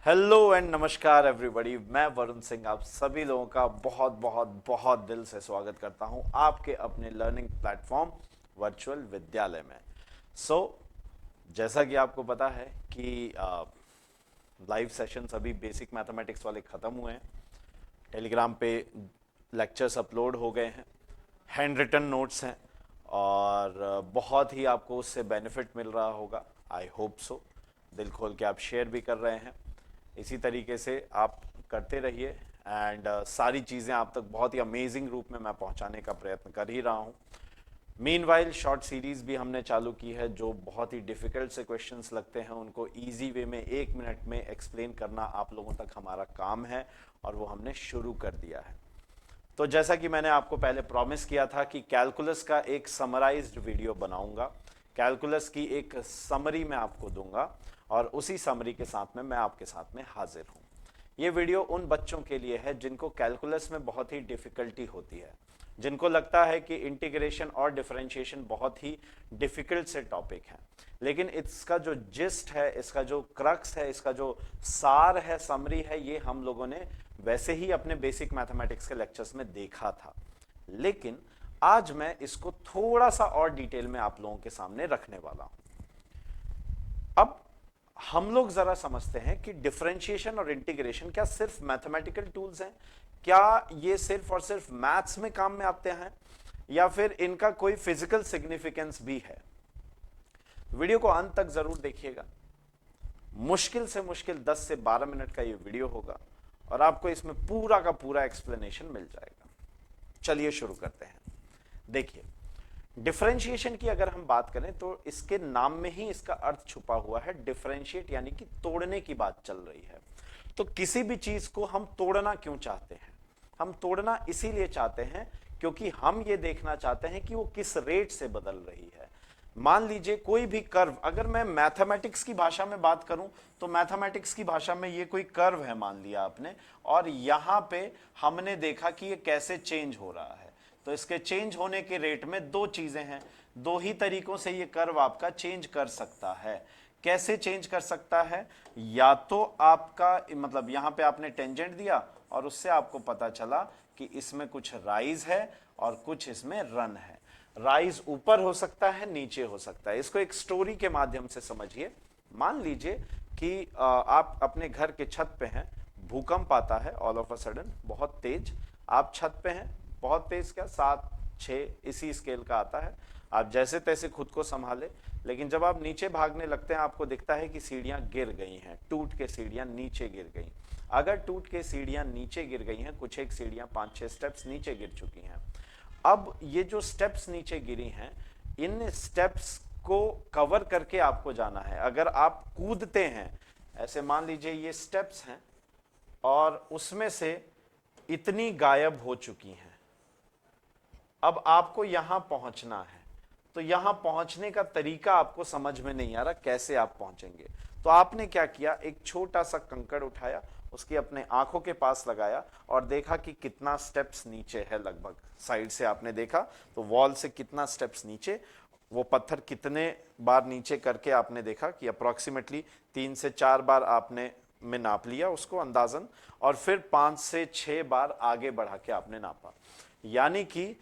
Hello and नमस्कार everybody. मैं वरुण सिंह आप सभी लोगों का बहुत बहुत बहुत दिल से स्वागत करता हूं आपके अपने लर्निंग प्लेटफॉर्म वर्चुअल विद्यालय में। जैसा कि आपको पता है कि लाइव सेशंस अभी बेसिक मैथमेटिक्स वाले ख़त्म हुए हैं। टेलीग्राम पे लेक्चर्स अपलोड हो गए हैं, हैंड रिटन नोट्स हैं और बहुत ही आपको उससे बेनिफिट मिल रहा होगा। I hope so. दिल खोल के आप शेयर भी कर रहे हैं। इसी तरीके से आप करते रहिए एंड सारी चीज़ें आप तक बहुत ही अमेजिंग रूप में मैं पहुंचाने का प्रयत्न कर ही रहा हूं। मीनवाइल शॉर्ट सीरीज भी हमने चालू की है, जो बहुत ही डिफिकल्ट से क्वेश्चंस लगते हैं उनको इजी वे में 1 मिनट में एक्सप्लेन करना आप लोगों तक हमारा काम है और वो हमने शुरू कर दिया है। तो जैसा कि मैंने आपको पहले प्रॉमिस किया था कि कैलकुलस का एक समराइज्ड वीडियो बनाऊंगा, कैलकुलस की एक समरी मैं आपको दूंगा और उसी समरी के साथ में मैं आपके साथ में हाजिर हूं। ये वीडियो उन बच्चों के लिए है जिनको कैलकुलस में बहुत ही डिफिकल्टी होती है, जिनको लगता है कि इंटीग्रेशन और डिफरेंशिएशन बहुत ही डिफिकल्ट से टॉपिक है, लेकिन इसका जो जिस्ट है, इसका जो क्रक्स है, इसका जो सार है, समरी है, ये हम लोगों ने वैसे ही अपने बेसिक मैथमेटिक्स के लेक्चर्स में देखा था। लेकिन आज मैं इसको थोड़ा सा और डिटेल में आप लोगों के सामने रखने वाला हूं। अब हम लोग जरा समझते हैं कि डिफरेंशिएशन और इंटीग्रेशन क्या सिर्फ मैथमेटिकल टूल्स हैं? क्या ये सिर्फ और सिर्फ मैथ्स में काम में आते हैं या फिर इनका कोई फिजिकल सिग्निफिकेंस भी है? वीडियो को अंत तक जरूर देखिएगा। मुश्किल से मुश्किल 10 से 12 मिनट का ये वीडियो होगा और आपको इसमें पूरा का पूरा एक्सप्लेनेशन मिल जाएगा। चलिए शुरू करते हैं। देखिए, डिफरेंशिएशन की अगर हम बात करें तो इसके नाम में ही इसका अर्थ छुपा हुआ है। डिफरेंशिएट यानी कि तोड़ने की बात चल रही है। तो किसी भी चीज को हम तोड़ना क्यों चाहते हैं? हम तोड़ना इसीलिए चाहते हैं क्योंकि हम ये देखना चाहते हैं कि वो किस रेट से बदल रही है। मान लीजिए कोई भी कर्व, अगर मैं मैथमेटिक्स की भाषा में बात करूं तो मैथमेटिक्स की भाषा में ये कोई कर्व है मान लिया आपने, और यहां पे हमने देखा कि ये कैसे चेंज हो रहा है। तो इसके चेंज होने के रेट में दो चीजें हैं। दो ही तरीकों से ये कर्व आपका चेंज कर सकता है। कैसे चेंज कर सकता है? या तो आपका मतलब यहां पे आपने टेंजेंट दिया और उससे आपको पता चला कि इसमें कुछ राइज है और कुछ इसमें रन है। राइज ऊपर हो सकता है, नीचे हो सकता है। इसको एक स्टोरी के माध्यम से समझिए। मान लीजिए कि आप अपने घर के छत पे हैं, भूकंप आता है ऑल ऑफ अ सडन, बहुत तेज। आप छत पे हैं, बहुत तेज क्या, 7 6 इसी स्केल का आता है। आप जैसे तैसे खुद को संभाले, लेकिन जब आप नीचे भागने लगते हैं आपको दिखता है कि सीढ़ियां गिर गई हैं, टूट के सीढ़ियां नीचे गिर गई। अगर टूट के सीढ़ियां नीचे गिर गई हैं, कुछ एक सीढ़ियां 5 6 स्टेप्स नीचे गिर चुकी हैं। अब ये जो स्टेप्स नीचे गिरी हैं, इन स्टेप्स को कवर करके आपको जाना है। अगर आप कूदते हैं, ऐसे मान लीजिए ये स्टेप्स हैं और उसमें से इतनी गायब हो चुकी हैं, अब आपको यहां पहुंचना है। तो यहां पहुंचने का तरीका आपको समझ में नहीं आ रहा, कैसे आप पहुंचेंगे? तो आपने क्या किया, एक छोटा सा कंकड़ उठाया, उसकी अपने आंखों के पास लगाया और देखा कि कितना स्टेप्स नीचे है। लगभग साइड से आपने देखा तो वॉल से कितना स्टेप्स नीचे, वो पत्थर कितने बार नीचे करके आपने देखा कि अप्रोक्सीमेटली 3 से 4 बार आपने में नाप लिया उसको अंदाजन, और फिर 5 से 6 बार आगे बढ़ा के आपने नापा। यानी कि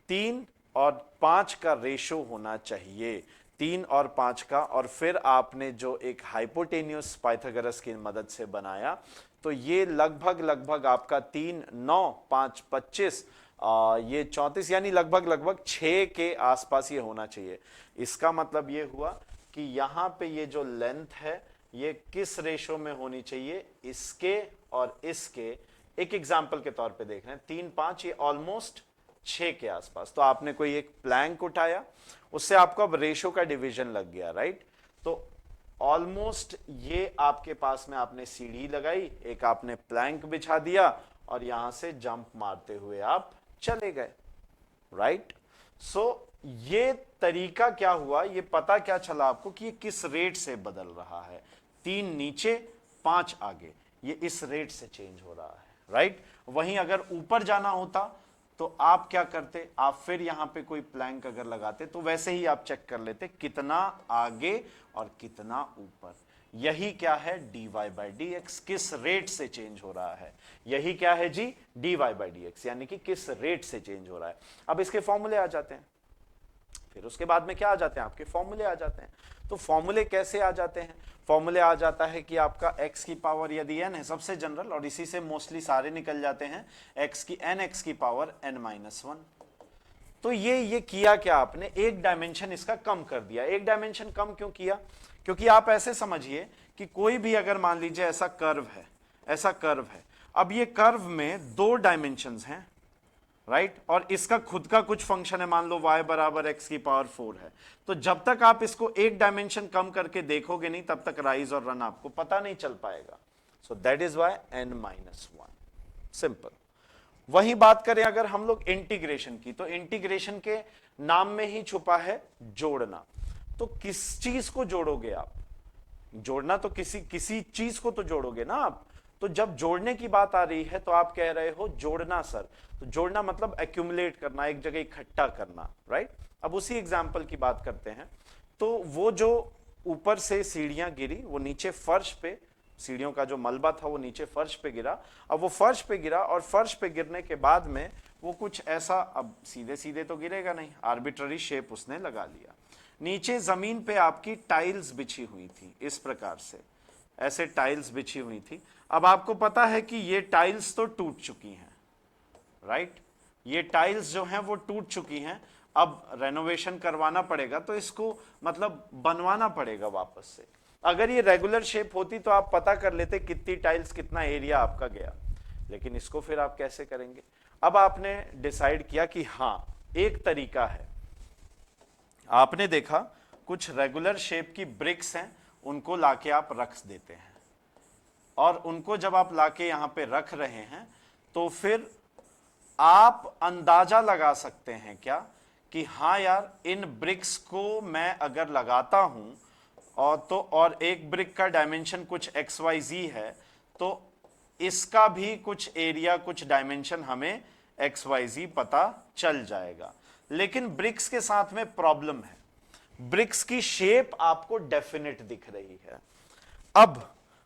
3 और 5 का रेशो होना चाहिए, 3 और 5 का। और फिर आपने जो एक हाइपोटेन्यूस पाइथागोरस की मदद से बनाया, तो ये लगभग लगभग आपका 3 9 5 25, ये 34, यानी लगभग लगभग 6 के आसपास ये होना चाहिए। इसका मतलब ये हुआ कि यहां पे ये जो लेंथ है ये किस रेशो में होनी चाहिए, इसके और इसके। एक एग्जाम्पल के तौर पे देख रहे हैं, 3 5, ये ऑलमोस्ट 6 के आसपास। तो आपने कोई एक प्लैंक उठाया, उससे आपको अब रेशो का डिवीजन लग गया, राइट? तो ऑलमोस्ट ये आपके पास में आपने सीढ़ी लगाई, एक आपने प्लैंक बिछा दिया और यहां से जंप मारते हुए आप चले गए, राइट? सो ये तरीका क्या हुआ, ये पता क्या चला आपको कि ये किस रेट से बदल रहा है। 3 नीचे 5 आगे, ये इस रेट से चेंज हो रहा है, राइट? वहीं अगर ऊपर जाना होता तो आप क्या करते, आप फिर यहां पे कोई प्लैंक अगर लगाते तो वैसे ही आप चेक कर लेते कितना आगे और कितना ऊपर। यही क्या है, dy बाई डी एक्स। किस रेट से चेंज हो रहा है, यही क्या है जी, dy बाई डी एक्स, यानी कि किस रेट से चेंज हो रहा है। अब इसके फॉर्मूले आ जाते हैं, फिर उसके बाद में क्या आ जाते हैं, आपके फॉर्मूले आ जाते हैं। तो फॉर्मूले कैसे आ जाते हैं, फॉर्मूले आ जाता है कि आपका x की पावर यदि n है, सबसे जनरल, और इसी से मोस्टली सारे निकल जाते हैं, x की nx की पावर n-1। तो ये किया क्या आपने, एक डायमेंशन इसका कम कर दिया। एक डायमेंशन कम क्यों किया, क्योंकि आप ऐसे समझिए कि कोई भी अगर मान लीजिए ऐसा कर्व है, ऐसा कर्व है, अब ये कर्व में दो डायमेंशंस हैं, राइट, और इसका खुद का कुछ फंक्शन है, मान लो y बराबर x की पावर 4 है। तो जब तक आप इसको एक डायमेंशन कम करके देखोगे नहीं, तब तक राइज और रन आपको पता नहीं चल पाएगा। So that is why n-1, simple. वही बात करें अगर हम लोग इंटीग्रेशन की, तो इंटीग्रेशन के नाम में ही छुपा है जोड़ना। तो किस चीज को जोड़ोगे आप, जोड़ना तो किसी चीज को तो जोड़ोगे ना आप। तो जब जोड़ने की बात आ रही है तो आप कह रहे हो जोड़ना सर, तो जोड़ना मतलब एक्यूमुलेट करना, एक जगह इकट्ठा करना, राइट। अब उसी एग्जाम्पल की बात करते हैं। तो वो जो ऊपर से सीढ़ियां गिरी, वो नीचे फर्श पे, सीढ़ियों का जो मलबा था वो नीचे फर्श पे गिरा। अब वो फर्श पे गिरा, और फर्श पे गिरने के बाद में वो कुछ ऐसा, अब सीधे सीधे तो गिरेगा नहीं, आर्बिट्ररी शेप उसने लगा लिया। नीचे जमीन पे आपकी टाइल्स बिछी हुई थी, इस प्रकार से ऐसे टाइल्स बिछी हुई थी। अब आपको पता है कि ये टाइल्स तो टूट चुकी हैं, राइट, ये टाइल्स जो हैं वो टूट चुकी हैं। अब रेनोवेशन करवाना पड़ेगा, तो इसको मतलब बनवाना पड़ेगा वापस से। अगर ये रेगुलर शेप होती तो आप पता कर लेते कितनी टाइल्स, कितना एरिया आपका गया, लेकिन इसको फिर आप कैसे करेंगे। अब आपने डिसाइड किया कि हाँ एक तरीका है, आपने देखा कुछ रेगुलर शेप की ब्रिक्स हैं, उनको लाके आप रख देते हैं, और उनको जब आप लाके यहां पे रख रहे हैं, तो फिर आप अंदाजा लगा सकते हैं क्या कि हाँ यार, इन ब्रिक्स को मैं अगर लगाता हूं, और एक ब्रिक का डायमेंशन कुछ XYZ है, तो इसका भी कुछ एरिया, कुछ डायमेंशन हमें XYZ पता चल जाएगा। लेकिन ब्रिक्स के साथ में प्रॉब्लम है, ब्रिक्स की शेप आपको डेफिनेट दिख रही है। अब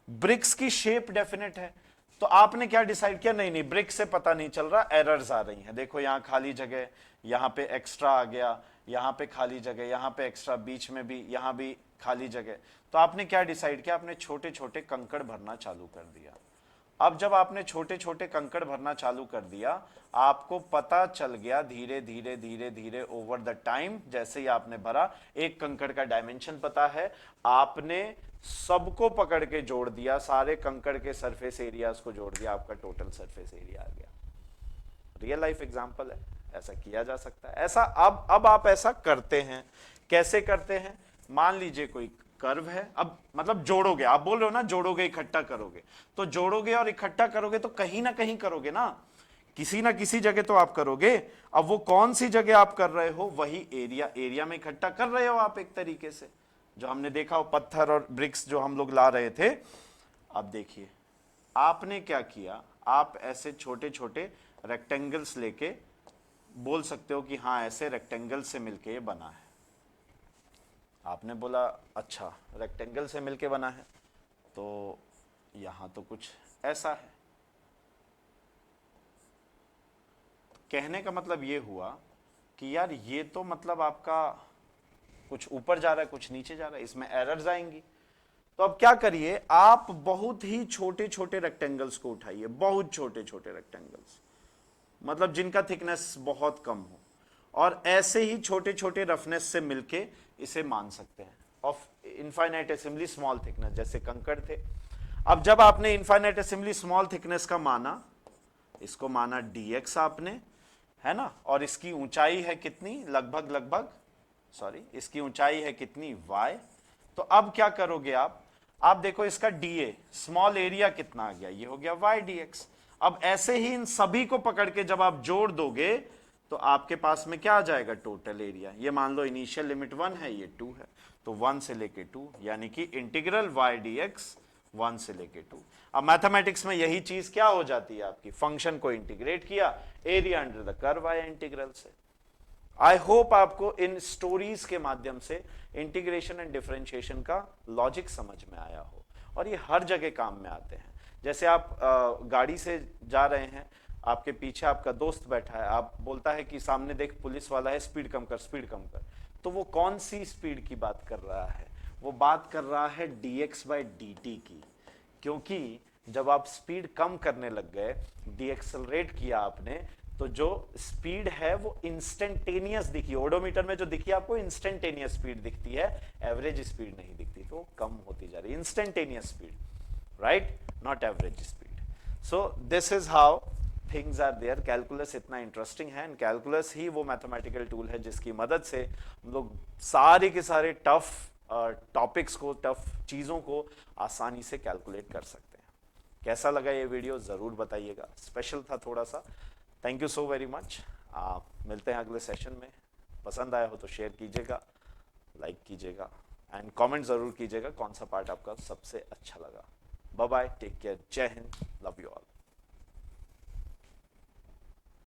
ब्रिक्स की शेप डेफिनेट है, तो आपने क्या डिसाइड किया, नहीं नहीं ब्रिक्स से पता नहीं चल रहा, एरर्स आ रही हैं। देखो यहां खाली जगह, यहां पे एक्स्ट्रा आ गया, यहां पे खाली जगह, यहां पे एक्स्ट्रा, बीच में भी, यहां भी खाली जगह। तो आपने क्या डिसाइड किया, आपने छोटे छोटे कंकड़ भरना चालू कर दिया। अब जब आपने छोटे छोटे कंकड़ भरना चालू कर दिया, आपको पता चल गया धीरे धीरे धीरे धीरे ओवर द टाइम, जैसे ही आपने भरा, एक कंकड़ का डायमेंशन पता है, आपने सबको पकड़ के जोड़ दिया, सारे कंकड़ के सरफेस एरियाज को जोड़ दिया, आपका टोटल सरफेस एरिया आ गया। रियल लाइफ एग्जांपल है, ऐसा किया जा सकता है। ऐसा अब आप ऐसा करते हैं, कैसे करते हैं, मान लीजिए कोई कर्व है, अब मतलब जोड़ोगे, आप बोल रहे हो ना जोड़ोगे इकट्ठा करोगे, तो जोड़ोगे और इकट्ठा करोगे तो कहीं ना कहीं करोगे ना किसी जगह तो आप करोगे। अब वो कौन सी जगह आप कर रहे हो, वही एरिया में इकट्ठा कर रहे हो आप, एक तरीके से जो हमने देखा वो पत्थर और ब्रिक्स जो हम लोग ला रहे थे। अब देखिए आपने क्या किया, आप ऐसे छोटे छोटे रेक्टेंगल्स लेके बोल सकते हो कि हाँ ऐसे रेक्टेंगल से मिलके ये बना है। आपने बोला अच्छा रेक्टेंगल से मिलके बना है, तो यहां तो कुछ ऐसा है। कहने का मतलब ये हुआ कि यार ये तो मतलब आपका कुछ ऊपर जा रहा है, कुछ नीचे जा रहा है, इसमें एरर्स आएंगी। तो अब क्या करिए, आप बहुत ही छोटे छोटे रेक्टेंगल्स को उठाइए, बहुत छोटे छोटे रेक्टेंगल्स, मतलब जिनका थिकनेस बहुत कम हो, और ऐसे ही छोटे छोटे रफनेस से मिलके इसे मान सकते हैं ऑफ इनफाइनाइटेसिमली स्मॉल थिकनेस, जैसे कंकड़ थे। अब जब आपने इनफाइनाइटेसिमली स्मॉल थिकनेस का माना, इसको माना dx आपने, है ना, और इसकी ऊंचाई है कितनी, लगभग सॉरी इसकी ऊंचाई है कितनी, y। तो अब क्या करोगे आप देखो इसका dA स्मॉल एरिया कितना आ गया, ये हो गया y dx। अब ऐसे ही इन सभी को पकड़ के जब आप जोड़ दोगे तो आपके पास में क्या आ जाएगा, टोटल एरिया। ये मान लो इनिशियल लिमिट 1 है, ये 2 है, तो 1 से लेके 2, यानी कि इंटीग्रल y dx 1 से लेके 2। अब मैथमेटिक्स में यही चीज क्या हो जाती है आपकी, फंक्शन को इंटीग्रेट किया, एरिया अंडर द कर्व आया इंटीग्रल से। आई होप आपको इन स्टोरीज के माध्यम से इंटीग्रेशन एंड डिफरेंशिएशन का लॉजिक समझ में आया हो, और ये हर जगह काम में आते हैं। जैसे आप गाड़ी से जा रहे हैं, आपके पीछे आपका दोस्त बैठा है, आप बोलता है कि सामने देख पुलिस वाला है, स्पीड कम कर, स्पीड कम कर। तो वो कौन सी स्पीड की बात कर रहा है? वो बात कर रहा है dx/dt की, क्योंकि जब आप स्पीड कम करने लग गए, डीएक्सलरेट किया आपने, तो जो स्पीड है वो इंस्टेंटेनियस दिखी, ओडोमीटर में जो दिखी आपको इंस्टेंटेनियस स्पीड दिखती है, एवरेज स्पीड नहीं दिखती, तो कम होती जा रही है, instantaneous speed, right, not average speed. So this is how things are there. Calculus इतना इंटरेस्टिंग है, एंड कैलकुलस ही वो मैथमेटिकल टूल है जिसकी मदद से हम लोग सारे के सारे टफ टॉपिक्स को, टफ चीज़ों को आसानी से कैलकुलेट कर सकते हैं। कैसा लगा ये वीडियो ज़रूर बताइएगा, स्पेशल था थोड़ा सा। Thank you so very much. मिलते हैं अगले सेशन में। पसंद आया हो तो शेयर कीजिएगा, लाइक कीजिएगा, एंड कमेंट ज़रूर कीजिएगा कौन सा पार्ट आपका सबसे अच्छा लगा। बाय बाय, टेक केयर, जय हिंद, लव यू ऑल।